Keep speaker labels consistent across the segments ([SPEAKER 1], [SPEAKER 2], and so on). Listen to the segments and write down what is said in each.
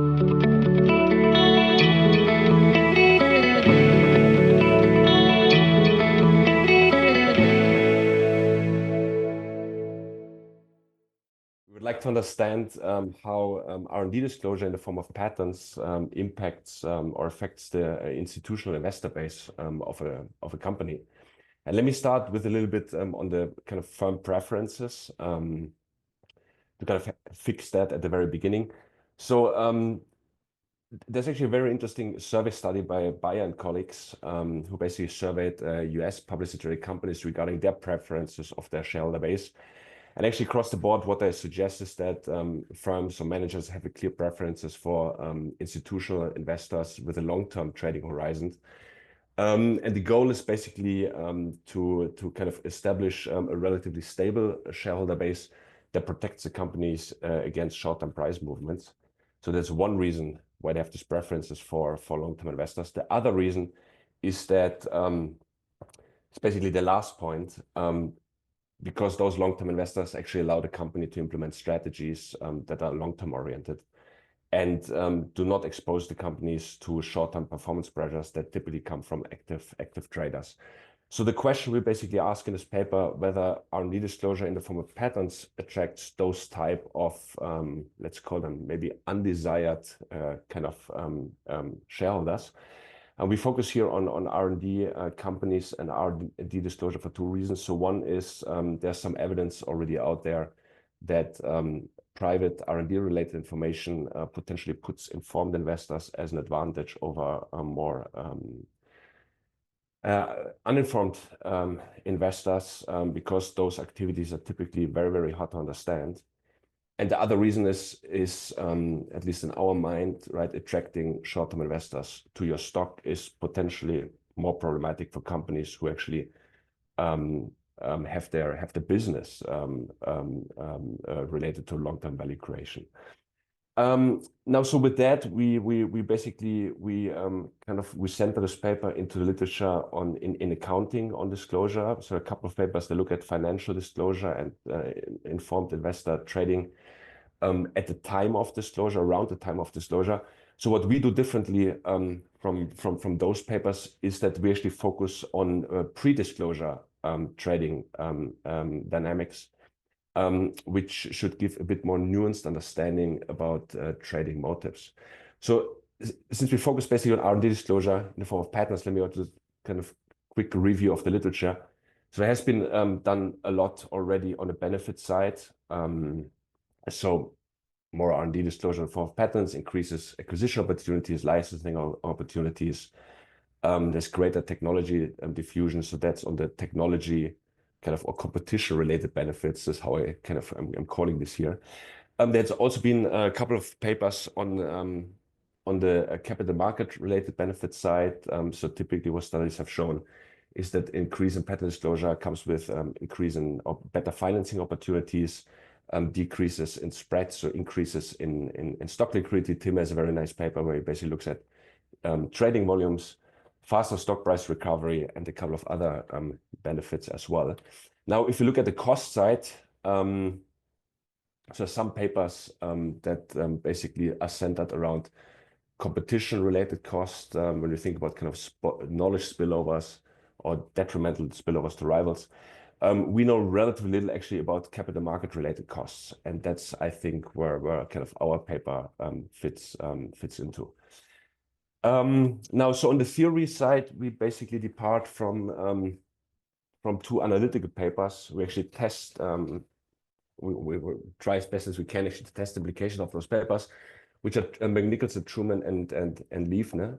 [SPEAKER 1] We would like to understand how R&D disclosure in the form of patents impacts or affects the institutional investor base of a company. And let me start with a little bit on the kind of firm preferences to kind of fix that at the very beginning. So there's actually a very interesting survey study by Bayer and colleagues who basically surveyed US publicly traded companies regarding their preferences of their shareholder base. And actually across the board, what they suggest is that firms or managers have a clear preferences for institutional investors with a long-term trading horizon. And the goal is basically to kind of establish a relatively stable shareholder base that protects the companies against short-term price movements. So that's one reason why they have these preferences for long-term investors. The other reason is that it's basically the last point, because those long-term investors actually allow the company to implement strategies that are long-term oriented and do not expose the companies to short-term performance pressures that typically come from active traders. So the question we basically ask in this paper, whether R&D disclosure in the form of patents attracts those type of, let's call them maybe undesired kind of shareholders. And we focus here on R&D companies and R&D disclosure for two reasons. So one is there's some evidence already out there that private R&D related information potentially puts informed investors as an advantage over more uninformed investors because those activities are typically very, very hard to understand. And the other reason is at least in our mind, right, attracting short-term investors to your stock is potentially more problematic for companies who actually have the business related to long-term value creation. Now, so with that, we basically center this paper into the literature in accounting on disclosure. So a couple of papers that look at financial disclosure and informed investor trading at the time of disclosure, around the time of disclosure. So what we do differently from those papers is that we actually focus on pre-disclosure trading dynamics, which should give a bit more nuanced understanding about trading motives. So since we focus basically on R&D disclosure in the form of patents, let me also kind of quick review of the literature. So there has been done a lot already on the benefit side. So more R&D disclosure in the form of patents increases acquisition opportunities, licensing opportunities. There's greater technology diffusion. So that's on the technology kind of or competition related benefits is how I kind of I'm calling this here. There's also been a couple of papers on the capital market related benefit side. So typically what studies have shown is that increase in patent disclosure comes with increase in better financing opportunities, decreases in spreads, so increases in stock liquidity. Tim has a very nice paper where he basically looks at trading volumes, faster stock price recovery, and a couple of other benefits as well. Now, if you look at the cost side, so some papers that basically are centered around competition-related costs when you think about kind of knowledge spillovers or detrimental spillovers to rivals. We know relatively little actually about capital market-related costs, and that's I think where kind of our paper fits into. Now, so on the theory side, we basically depart from two analytical papers. We actually test, we try as best as we can actually to test the implication of those papers, which are McNicholson, Truman, and Liefner,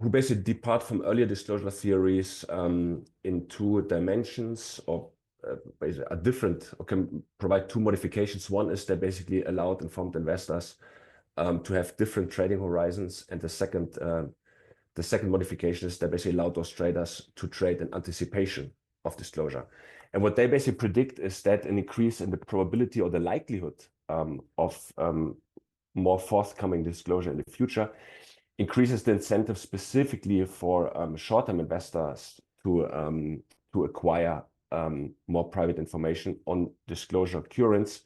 [SPEAKER 1] who basically depart from earlier disclosure theories in two dimensions, or basically are different, or can provide two modifications. One is they basically allowed informed investors to have different trading horizons, and the second modification is they basically allowed those traders to trade in anticipation of disclosure. And what they basically predict is that an increase in the probability or the likelihood of more forthcoming disclosure in the future increases the incentive specifically for short-term investors to acquire more private information on disclosure occurrence,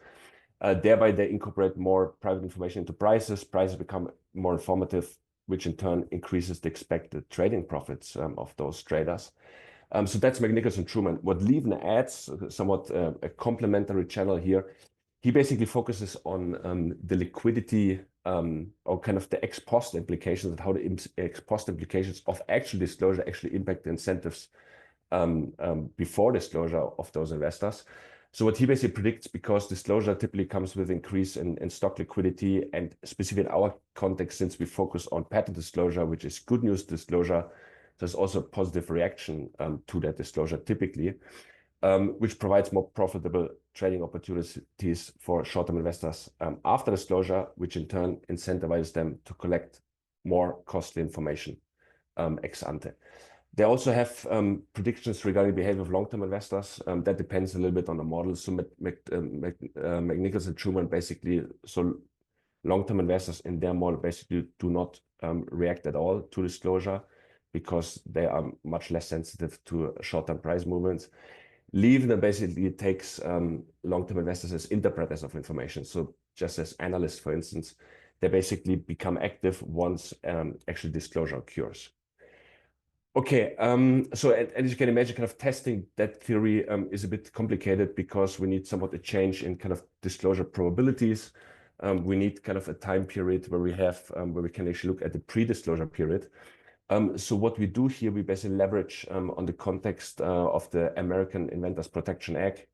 [SPEAKER 1] Thereby, they incorporate more private information into prices. Prices become more informative, which in turn increases the expected trading profits of those traders. So that's McNichols and Truman. What Lieven adds, somewhat a complementary channel here, he basically focuses on the liquidity or kind of the ex post implications and how the ex post implications of actual disclosure actually impact the incentives before disclosure of those investors. So what he basically predicts, because disclosure typically comes with increase in stock liquidity, and specifically in our context, since we focus on patent disclosure, which is good news disclosure, there's also a positive reaction to that disclosure typically, which provides more profitable trading opportunities for short-term investors after disclosure, which in turn incentivizes them to collect more costly information ex ante. They also have predictions regarding behavior of long-term investors. That depends a little bit on the model. So McNichols and Truman basically, so long-term investors in their model basically do not react at all to disclosure because they are much less sensitive to short-term price movements. Lieven basically takes long-term investors as interpreters of information. So just as analysts, for instance, they basically become active once actual disclosure occurs. Okay, so as you can imagine, kind of testing that theory is a bit complicated because we need somewhat a change in kind of disclosure probabilities. We need kind of a time period where we have where we can actually look at the pre-disclosure period. So what we do here, we basically leverage on the context of the American Inventors Protection Act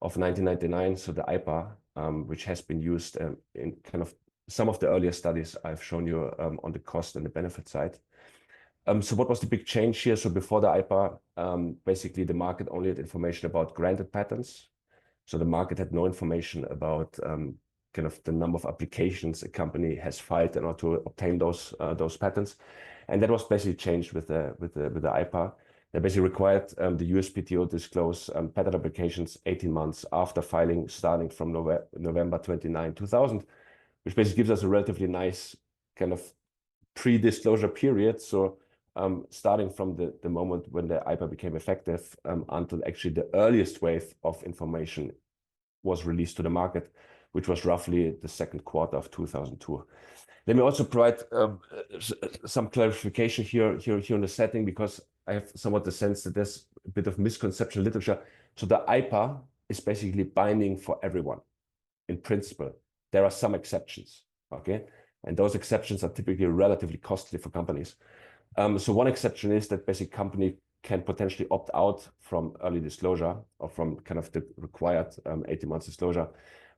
[SPEAKER 1] of 1999, so the IPA, which has been used in kind of some of the earlier studies I've shown you on the cost and the benefit side. So what was the big change here? So before the IPA, basically the market only had information about granted patents. So the market had no information about kind of the number of applications a company has filed in order to obtain those patents. And that was basically changed with the IPA. They basically required the USPTO disclose patent applications 18 months after filing, starting from November 29, 2000, which basically gives us a relatively nice kind of pre-disclosure period. So starting from the moment when the IPA became effective until actually the earliest wave of information was released to the market, which was roughly the second quarter of 2002. Let me also provide some clarification here in the setting, because I have somewhat the sense that there's a bit of misconception literature. So the IPA is basically binding for everyone in principle. There are some exceptions, okay? And those exceptions are typically relatively costly for companies. So one exception is that basically company can potentially opt out from early disclosure or from kind of the required 18 months disclosure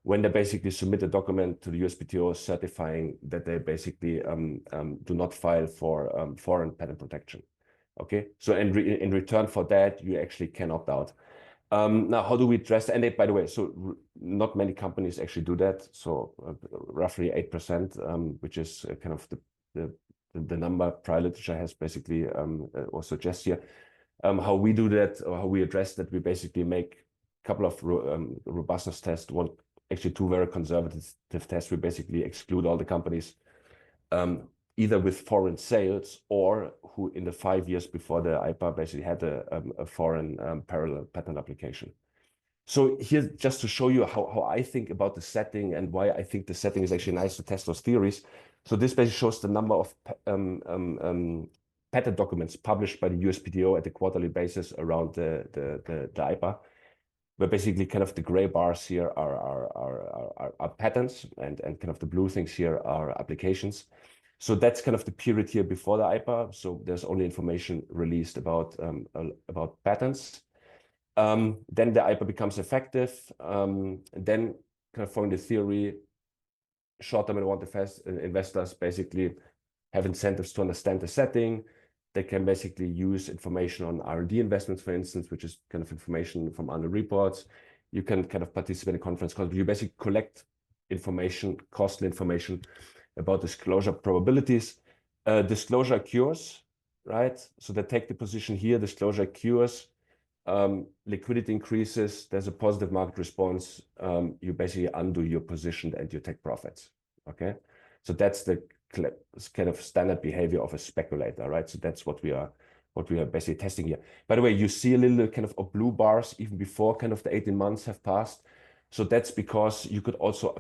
[SPEAKER 1] when they basically submit a document to the USPTO certifying that they basically do not file for foreign patent protection. Okay, so in return for that, you actually can opt out. Now, how do we address that? And by the way, so not many companies actually do that. So roughly 8%, which is kind of the number prior literature has basically or suggests here. How we do that, or how we address that, we basically make a couple of robustness tests. One, actually two very conservative tests. We basically exclude all the companies either with foreign sales or who in the 5 years before the IPA basically had a foreign parallel patent application. So here, just to show you how I think about the setting and why I think the setting is actually nice to test those theories. So this basically shows the number of patent documents published by the USPTO at a quarterly basis around the IPA, where basically kind of the gray bars here are patents and kind of the blue things here are applications. So that's kind of the period here before the IPA. So there's only information released about patents. Then the IPA becomes effective. Then kind of following the theory, short-term and long-term investors basically have incentives to understand the setting. They can basically use information on R&D investments, for instance, which is kind of information from other reports. You can kind of participate in conference calls. You basically collect information, costly information about disclosure probabilities. Disclosure occurs, right? So they take the position here, disclosure occurs, liquidity increases, there's a positive market response, you basically undo your position and you take profits, okay? So that's the kind of standard behavior of a speculator, right? So that's what we are basically testing here. By the way, you see a little kind of blue bars even before kind of the 18 months have passed. So that's because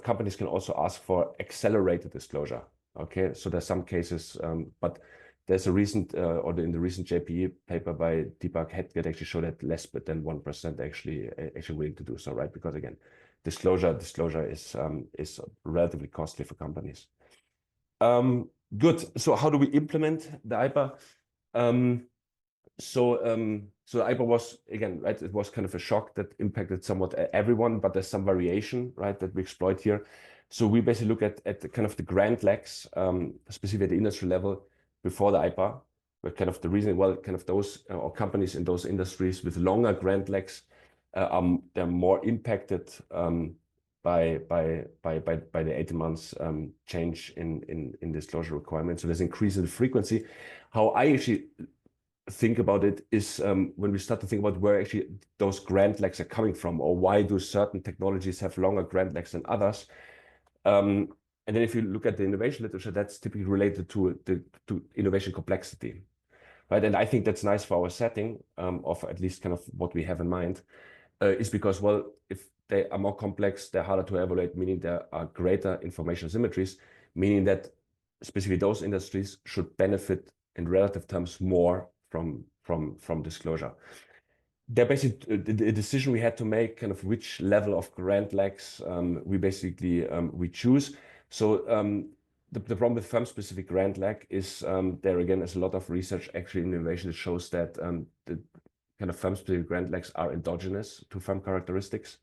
[SPEAKER 1] companies can also ask for accelerated disclosure. Okay, so there's some cases, but there's a recent, in the recent JPE paper by Deepak Hedgett actually showed that less than 1% actually willing to do so, right? Because again, disclosure is relatively costly for companies. Good. So how do we implement the IPA? So the IPA was, again, right, it was kind of a shock that impacted somewhat everyone, but there's some variation, right, that we exploit here. So we basically look at the kind of the grand legs, specifically at the industry level before the IPA, where kind of the reason, well, kind of those or companies in those industries with longer grand legs, they're more impacted by the 18 months change in disclosure requirements. So there's increase in the frequency. How I actually think about it is when we start to think about where actually those grand legs are coming from, or why do certain technologies have longer grand legs than others. And then if you look at the innovation literature, that's typically related to innovation complexity, right? And I think that's nice for our setting of at least kind of what we have in mind, is because, well, if they are more complex, they're harder to evaluate, meaning there are greater information asymmetries, meaning that specifically those industries should benefit in relative terms more from disclosure. They're basically the decision we had to make, kind of which level of grand legs we choose. So the problem with firm-specific grand leg is there again, there's a lot of research actually in innovation that shows that the kind of firm-specific grand legs are endogenous to firm characteristics.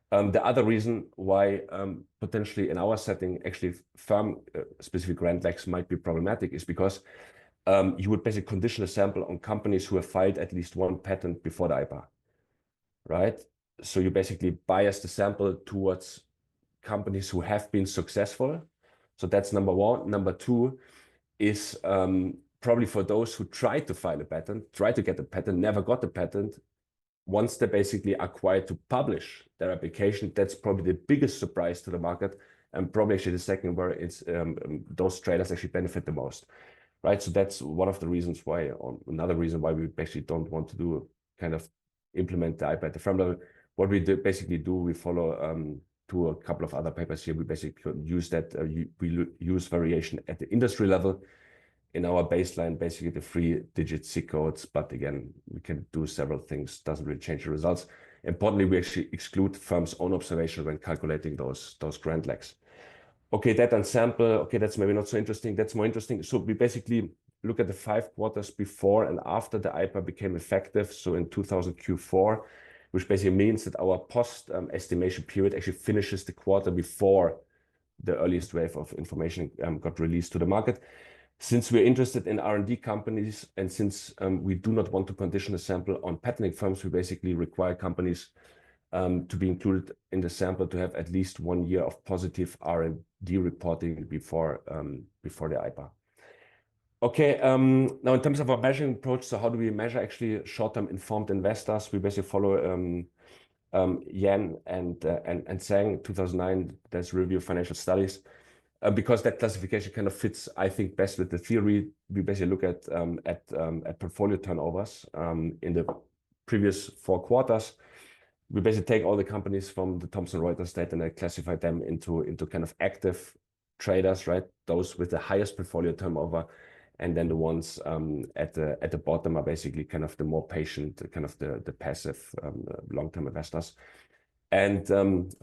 [SPEAKER 1] The other reason why potentially in our setting actually firm-specific grand legs might be problematic is because you would basically condition a sample on companies who have filed at least one patent before the IPA, right? So you basically bias the sample towards companies who have been successful. So that's number one. Number two is probably for those who tried to file a patent, tried to get a patent, never got the patent. Once they basically are required to publish their application, that's probably the biggest surprise to the market, and probably actually the second where it's those traders actually benefit the most. Right, so that's one of the reasons why, or another reason why we basically don't want to do kind of implement the IPA at the firm level. What we basically do, we follow to a couple of other papers here. We basically use that, we use variation at the industry level in our baseline, basically the 3-digit SIC codes. But again, we can do several things, doesn't really change the results. Importantly, we actually exclude firms' own observation when calculating those grand legs. Okay, that ensemble, okay, that's maybe not so interesting. That's more interesting. So we basically look at the 5 quarters before and after the IPA became effective. So in 2000 Q4, which basically means that our post estimation period actually finishes the quarter before the earliest wave of information got released to the market. Since we're interested in R&D companies, and since we do not want to condition a sample on patenting firms, we basically require companies to be included in the sample to have at least 1 year of positive R&D reporting before the IPA. Okay, now in terms of our measuring approach, so how do we measure actually short-term informed investors? We basically follow Yan and Zhang, 2009, there's review of financial studies. Because that classification kind of fits, I think, best with the theory. We basically look at portfolio turnovers in the previous 4 quarters. We basically take all the companies from the Thomson Reuters data and I classify them into kind of active traders, right? Those with the highest portfolio turnover, and then the ones at the bottom are basically kind of the more patient, kind of the passive long-term investors. And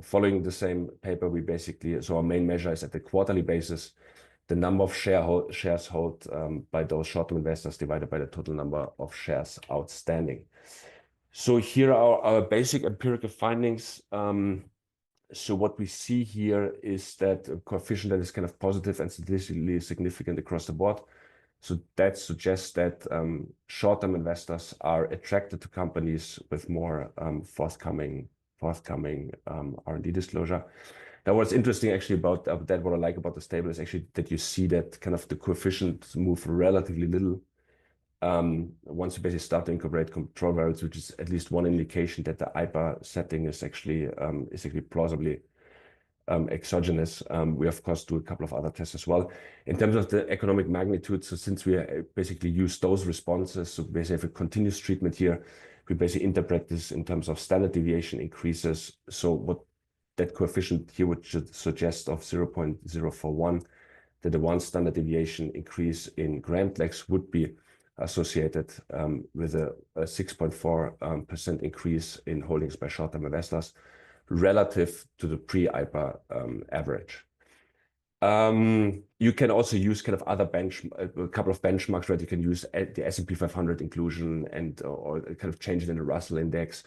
[SPEAKER 1] following the same paper, we basically, so our main measure is at the quarterly basis, the number of shares held by those short-term investors divided by the total number of shares outstanding. So here are our basic empirical findings. So what we see here is that a coefficient that is kind of positive and statistically significant across the board. So that suggests that short-term investors are attracted to companies with more forthcoming R&D disclosure. Now, what's interesting actually about that, what I like about this table is actually that you see that kind of the coefficients move relatively little once you basically start to incorporate control variables, which is at least one indication that the IPA setting is actually plausibly exogenous. We of course do a couple of other tests as well. In terms of the economic magnitude, so since we basically use those responses, so basically have a continuous treatment here, we basically interpret this in terms of standard deviation increases. So what that coefficient here would suggest of 0.041, that the one standard deviation increase in Grand Lex would be associated with a 6.4% increase in holdings by short-term investors relative to the pre-IPA average. You can also use kind of other a couple of benchmarks, right? You can use the S&P 500 inclusion and or kind of change it in the Russell index.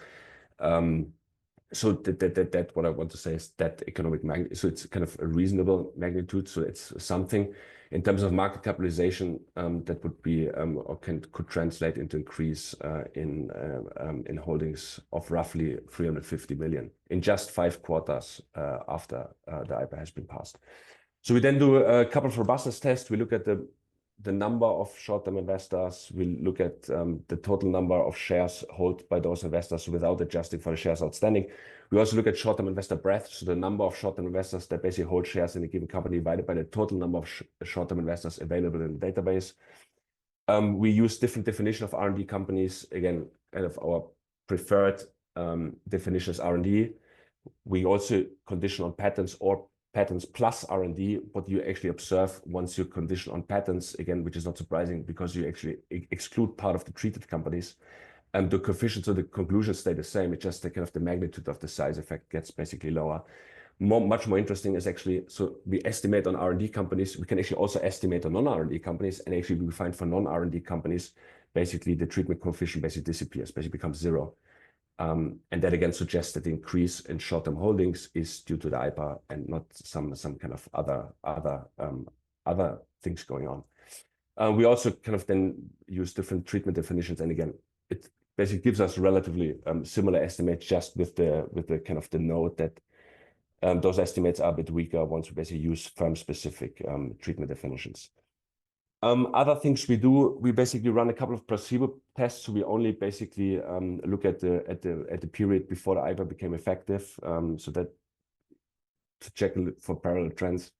[SPEAKER 1] So that what I want to say is that economic magnitude. So it's kind of a reasonable magnitude. So it's something in terms of market capitalization that would be or could translate into increase in holdings of roughly 350 million in just 5 quarters after the IPA has been passed. So we then do a couple of robustness tests. We look at the number of short-term investors. We look at the total number of shares held by those investors without adjusting for the shares outstanding. We also look at short-term investor breadth, so the number of short-term investors that basically hold shares in a given company divided by the total number of short-term investors available in the database. We use different definition of R&D companies. Again, kind of our preferred definition is R&D. We also condition on patents or patents plus R&D, what you actually observe once you condition on patents, again, which is not surprising because you actually exclude part of the treated companies. And the coefficients of the conclusions stay the same. It's just the kind of the magnitude of the size effect gets basically lower. Much more interesting is actually, so we estimate on R&D companies. We can actually also estimate on non-R&D companies. And actually we find for non-R&D companies, basically the treatment coefficient basically disappears, basically becomes 0. And that again suggests that the increase in short-term holdings is due to the IPA and not some kind of other things going on. We also kind of then use different treatment definitions, and again, it basically gives us relatively similar estimates, just with the kind of the note that those estimates are a bit weaker once we basically use firm-specific treatment definitions. Other things we do, we basically run a couple of placebo tests. So we only basically look at the period before the IPA became effective, so that to check for parallel trends.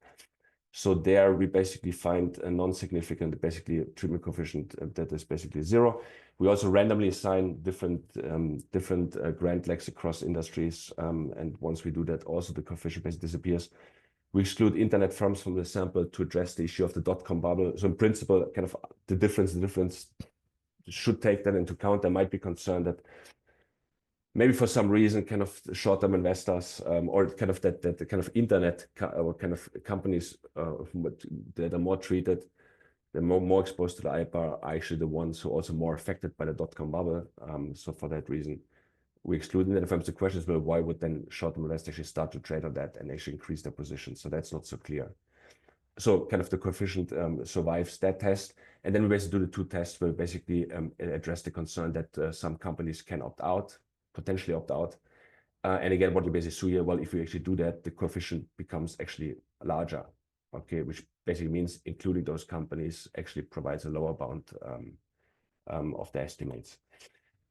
[SPEAKER 1] So there we basically find a non-significant, basically treatment coefficient that is basically 0. We also randomly assign different Grand Lex across industries, and once we do that, also the coefficient basically disappears. We exclude internet firms from the sample to address the issue of the dot-com bubble. So in principle, kind of the difference should take that into account. There might be concern that maybe for some reason, kind of short-term investors or kind of that the kind of internet or kind of companies that are more treated, they're more exposed to the IPA, are actually the ones who are also more affected by the dot-com bubble. So for that reason, we exclude internet firms. The question is, well, why would then short-term investors actually start to trade on that and actually increase their position? So that's not so clear. So kind of the coefficient survives that test. And then we basically do the 2 tests where we basically address the concern that some companies can opt out, potentially opt out. And again, what we basically see here, well, if we actually do that, the coefficient becomes actually larger, okay, which basically means including those companies actually provides a lower bound of the estimates.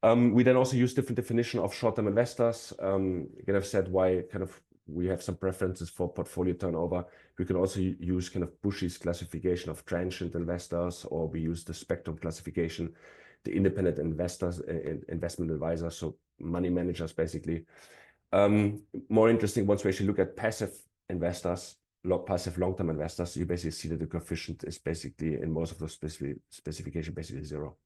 [SPEAKER 1] We then also use different definition of short-term investors. Again, I've said why kind of we have some preferences for portfolio turnover. We can also use kind of Bushy's classification of transient investors, or we use the spectrum classification, the independent investors, investment advisors, so money managers basically. More interesting, once we actually look at passive investors, passive long-term investors, you basically see that the coefficient is basically in most of those specification basically 0.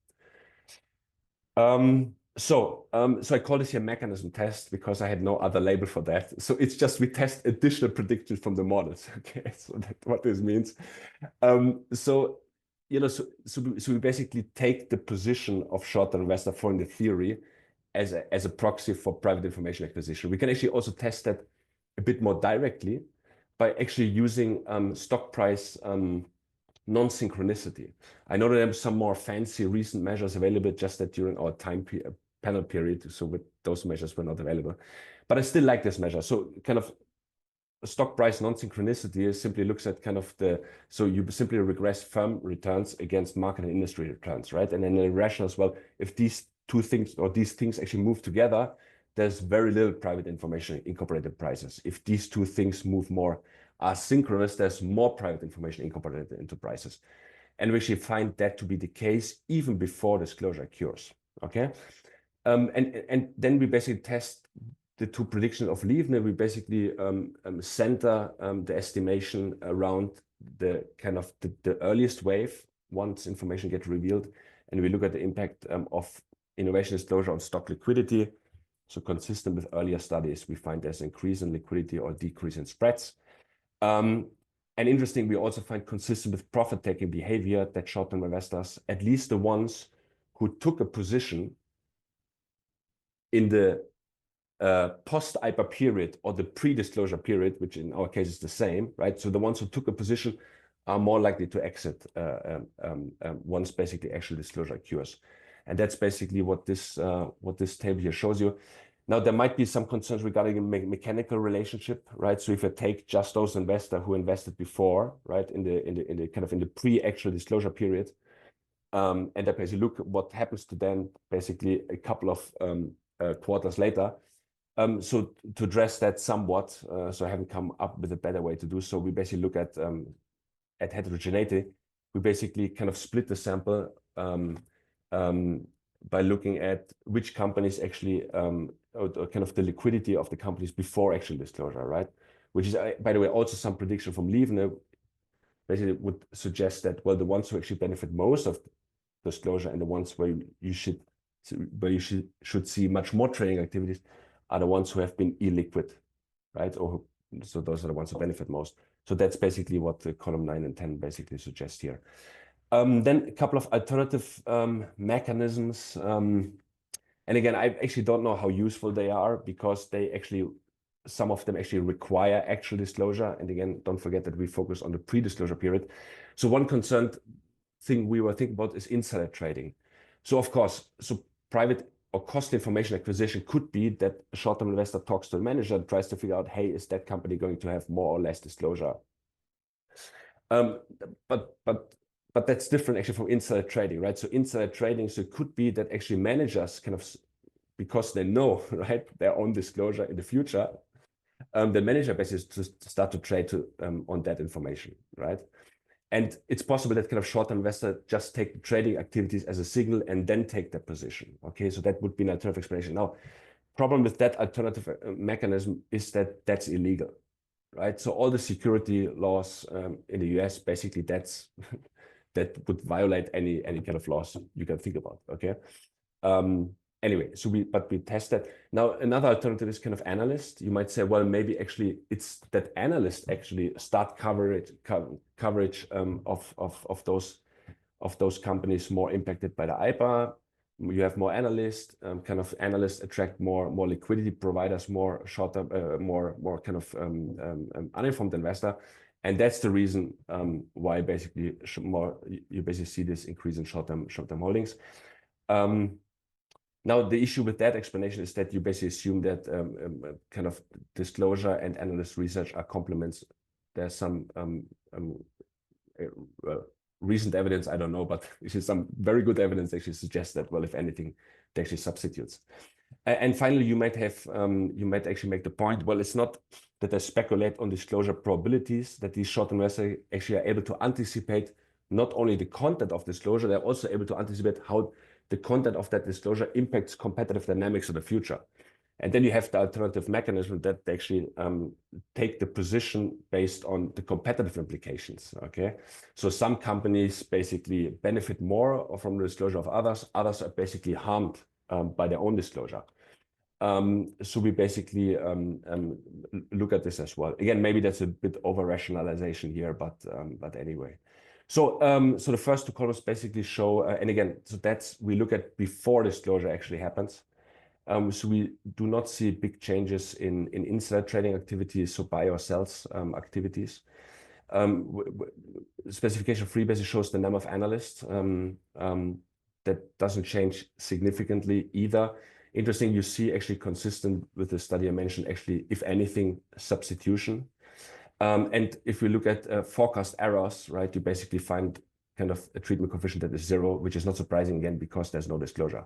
[SPEAKER 1] So I call this here mechanism test because I had no other label for that. So it's just we test additional predictions from the models. Okay, so that's what this means. So we basically take the position of short-term investor for in the theory as a proxy for private information acquisition. We can actually also test that a bit more directly by actually using stock price non-synchronicity. I know that there are some more fancy recent measures available, just that during our panel period, so with those measures were not available. But I still like this measure. So kind of stock price non-synchronicity simply looks at kind of so you simply regress firm returns against market and industry returns, right? And then the rationale as well, if these 2 things or these things actually move together, there's very little private information incorporated prices. If these 2 things move more asynchronous, there's more private information incorporated into prices. And we actually find that to be the case even before disclosure occurs, okay? And then we basically test the two predictions of Liebner, we basically center the estimation around the kind of the earliest wave once information gets revealed, and we look at the impact of innovation disclosure on stock liquidity. So consistent with earlier studies, we find there's increase in liquidity or decrease in spreads. And interesting, we also find consistent with profit-taking behavior that short-term investors, at least the ones who took a position in the post-IPA period or the pre-disclosure period, which in our case is the same, right? So the ones who took a position are more likely to exit once basically actual disclosure occurs. And that's basically what this table here shows you. Now, there might be some concerns regarding a mechanical relationship, right? So if you take just those investors who invested before, right, in the pre-actual disclosure period, and then basically look what happens to them basically a couple of quarters later. So to address that somewhat, so I haven't come up with a better way to do so. We basically look at heterogeneity. We basically kind of split the sample by looking at which companies actually, or kind of the liquidity of the companies before actual disclosure, right? Which is, by the way, also some prediction from Liebner basically would suggest that, well, the ones who actually benefit most of disclosure and the ones where you should see much more trading activities are the ones who have been illiquid, right? Or so those are the ones who benefit most. So that's basically what the column 9 and 10 basically suggest here. Then a couple of alternative mechanisms. And again, I actually don't know how useful they are because some of them actually require actual disclosure. And again, don't forget that we focus on the pre-disclosure period. So one concerned thing we were thinking about is insider trading. So of course, so private or costly information acquisition could be that a short-term investor talks to a manager and tries to figure out, hey, is that company going to have more or less disclosure? But that's different actually from insider trading, right? So insider trading, so it could be that actually managers kind of, because they know, right, their own disclosure in the future, the manager basically just start to trade on that information, right? And it's possible that kind of short-term investor just take the trading activities as a signal and then take their position. Okay, so that would be an alternative explanation. Now, problem with that alternative mechanism is that that's illegal, right? So all the security laws in the US, basically that would violate any kind of laws you can think about. Okay. Anyway, so we test that. Now, another alternative is kind of analyst. You might say, well, maybe actually it's that analysts actually start coverage of those companies more impacted by the IPA. You have more analysts, kind of analysts attract more liquidity providers, more shorter, more kind of uninformed investor. And that's the reason why basically you basically see this increase in short-term holdings. Now, the issue with that explanation is that you basically assume that kind of disclosure and analyst research are complements. There's some recent evidence, I don't know, but this is some very good evidence actually suggests that, well, if anything, it actually substitutes. And finally, you might actually make the point, well, it's not that they speculate on disclosure probabilities, that these short-term investors actually are able to anticipate not only the content of disclosure, they're also able to anticipate how the content of that disclosure impacts competitive dynamics of the future. And then you have the alternative mechanism that they actually take the position based on the competitive implications, okay? So some companies basically benefit more from the disclosure of others. Others are basically harmed by their own disclosure. So we basically look at this as well. Again, maybe that's a bit over rationalization here, but anyway. So the first two columns basically show, and again, so we look at before disclosure actually happens. So we do not see big changes in insider trading activities, so buy or sells activities. Specification 3 basically shows the number of analysts. That doesn't change significantly either. Interesting, you see actually consistent with the study I mentioned, actually, if anything, substitution. And if we look at forecast errors, right, you basically find kind of a treatment coefficient that is 0, which is not surprising again, because there's no disclosure.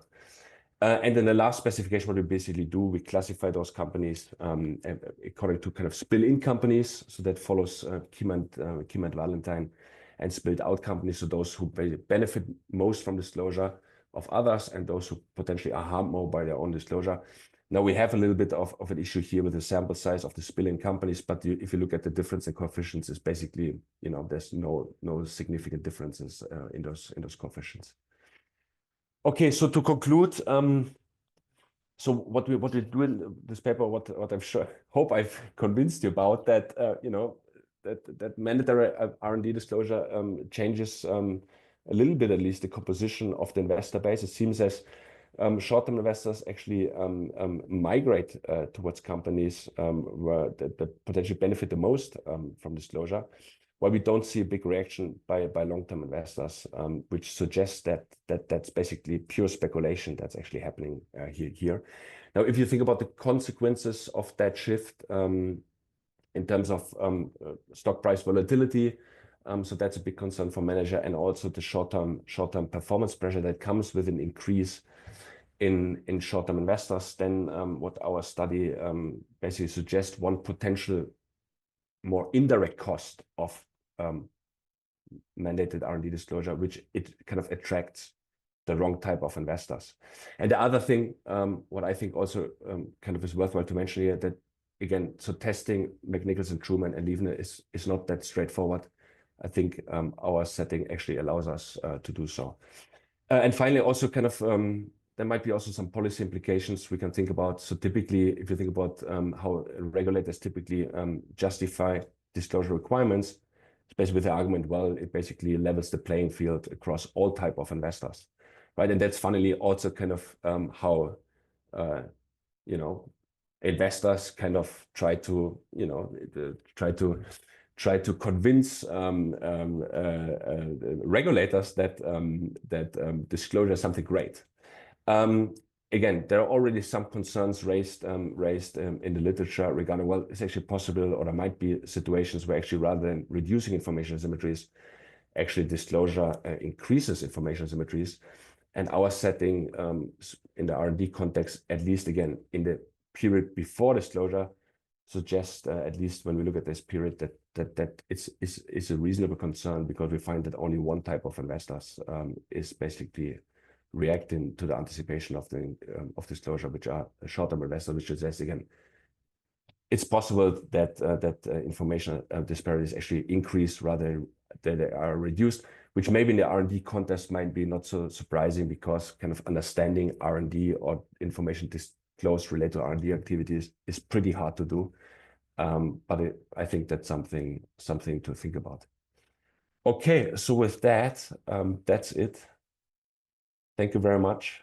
[SPEAKER 1] And then the last specification, what we basically do, we classify those companies according to kind of spill-in companies. So that follows Kim and Valentine, and spilled-out companies. So those who benefit most from disclosure of others and those who potentially are harmed more by their own disclosure. Now we have a little bit of an issue here with the sample size of the spilling companies, but if you look at the difference in coefficients, it's basically, there's no significant differences in those coefficients. Okay, so to conclude, so what we do in this paper, what I'm sure, hope I've convinced you about, that that mandatory R&D disclosure changes a little bit, at least, the composition of the investor base. It seems as short-term investors actually migrate towards companies where that potentially benefit the most from disclosure, while we don't see a big reaction by long-term investors, which suggests that that's basically pure speculation that's actually happening here. Now, if you think about the consequences of that shift in terms of stock price volatility, so that's a big concern for manager, and also the short-term performance pressure that comes with an increase in short-term investors, then what our study basically suggests, one potential more indirect cost of mandated R&D disclosure, which it kind of attracts the wrong type of investors. And the other thing, what I think also kind of is worthwhile to mention here, that again, so testing McNicholson, Truman, and Lievner is not that straightforward. I think our setting actually allows us to do so. And finally, also kind of there might be also some policy implications we can think about. So typically, if you think about how regulators typically justify disclosure requirements, especially with the argument, well, it basically levels the playing field across all type of investors, right? And that's funnily also kind of how investors kind of try to convince regulators that disclosure is something great. Again, there are already some concerns raised in the literature regarding, well, it's actually possible, or there might be situations where actually rather than reducing information asymmetries, actually disclosure increases information asymmetries. And our setting in the R&D context, at least again, in the period before disclosure, suggests, at least when we look at this period, that it's a reasonable concern, because we find that only one type of investors is basically reacting to the anticipation of disclosure, which are short-term investors, which suggests, again, it's possible that information disparities actually increase rather than they are reduced, which maybe in the R&D context might be not so surprising, because kind of understanding R&D or information disclosed related to R&D activities is pretty hard to do. But I think that's something to think about. Okay, so with that, that's it. Thank you very much.